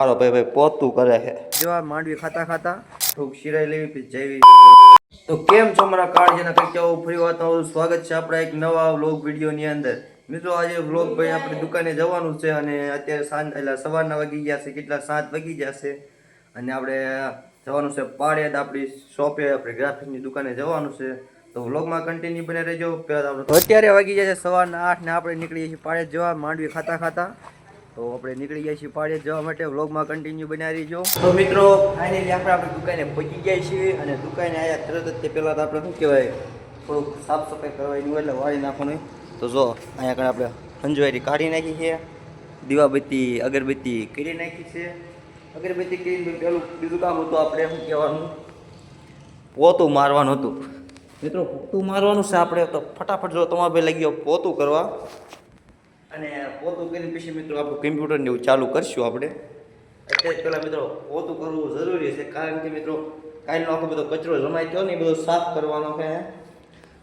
મારો ભાઈ પોતું કરે છે જો આ માંડવી ખાતા ખાતા થોડુંક શિરાઈ લેવી પછી જઈવી. તો કેમ છો મારા કાળજીના કચ્ચાઓ, ફરી વાર તમારું સ્વાગત છે આપણા એક નવા વ્લોગ વિડીયોની અંદર. મિત્રો આજે વ્લોગ ભાઈ આપણે દુકાને જવાનું છે અને અત્યારે સાંજ એટલે સવારના વાગી ગયા છે, કેટલા 7 વાગી ગયા છે અને આપણે જવાનું છે પાળિયાદ આપણી શોપે, આપણે ગ્રાફિકની દુકાને જવાનું છે. તો વ્લોગમાં કન્ટિન્યુ બને રહેજો. અત્યારે વાગી જાય છે સવારના 8 ને આપણે નીકળીએ છીએ પાળિયાદ જવા માંડવી ખાતા ખાતા. તો આપણે નીકળી ગયા છીએ પાળિયાદ જવા માટે. વ્લોગમાં કન્ટિન્યુ બનાવી રહીજો. તો મિત્રો ફાઇનલી આપણી દુકાને પહોંચી ગયા છીએ અને દુકાને આવ્યા તરત જ તે પહેલાં તો આપણે શું કહેવાય થોડુંક સાફ સફાઈ કરવાની હોય એટલે વાળી નાખવાનું. તો જો અહીંયા આગળ આપણે હંજવારી કાઢી નાખી છે, દીવાબત્તી અગરબત્તી કરી નાખી છે. અગરબત્તી કરીને પેલું બીજું કામ હતું આપણે શું કહેવાનું, પોતું મારવાનું હતું. મિત્રો પોતું મારવાનું છે આપણે. તો ફટાફટ જો તમારે ભાઈ લાગી ગયો પોતું કરવા અને પોતું કરીને પછી મિત્રો આપણું કમ્પ્યુટરને એવું ચાલુ કરશું આપણે. એટલે પહેલાં મિત્રો પોતું કરવું જરૂરી છે, કારણ કે મિત્રો કાલનો આખો બધો કચરો જમાઈ થયો ને એ બધો સાફ કરવાનો છે.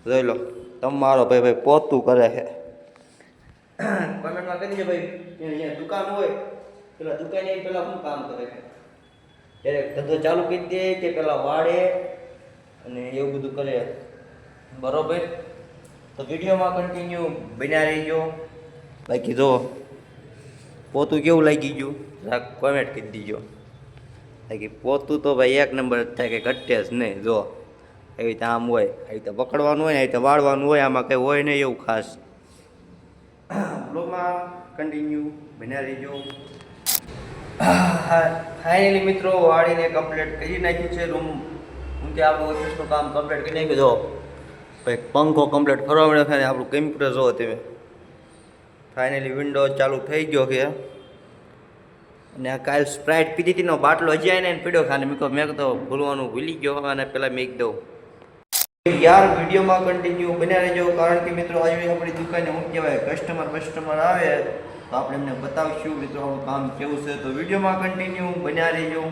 જોઈ લો તમારો ભાઈ પોતું કરે છે. કોમેન્ટમાં કરી દે ભાઈ અહીંયા દુકાન હોય પેલા દુકાને પેલા શું કામ કરે છે, ત્યારે ધંધો ચાલુ કરી દે કે પેલા વાળે અને એવું બધું કરે, બરોબર? તો વિડીયોમાં કન્ટિન્યુ બન્યા રહીજો. બાકી જો પોતું કેવું લાગી ગયું જરાક કોમેન્ટ કરી દીજો. બાકી પોતું તો ભાઈ એક નંબર જ થાય, કે ઘટે જ નહીં. જો એવી રીતે આમ હોય, આવી રીતે પકડવાનું હોય ને આવી રીતે વાળવાનું હોય, આમાં કંઈ હોય નહીં એવું ખાસ. બ્લોગમાં કન્ટિન્યુ બન્યા રહીજો. ફાઇનલી મિત્રો વાળીને કમ્પ્લીટ કરી નાખ્યું છે રૂમ. હું કે આપણું ઓફિસનું કામ કમ્પ્લીટ કરી નાખ્યું. જો ભાઈ પંખો કમ્પ્લીટ ફરવા મળ્યો છે ને આપણું કમ્પ્યુટર જો તમે ફાઇનલી વિન્ડો ચાલુ થઈ ગયો છે. અને આ કાલ સ્પ્રાઇટ પીધી હતી નો બાટલો હજી આવીને પીડ્યો ખાને મેં તો ભૂલવાનું ભૂલી ગયો અને પહેલાં મેં દઉં યાર. વિડીયોમાં કન્ટિન્યુ બન્યા રહેજો, કારણ કે મિત્રો આજે આપણી દુકાને શું કહેવાય કસ્ટમર આવે તો આપણે એમને બતાવીશું મિત્રો આપણું કામ કેવું છે. તો વિડીયોમાં કન્ટિન્યુ બન્યા રહેજો.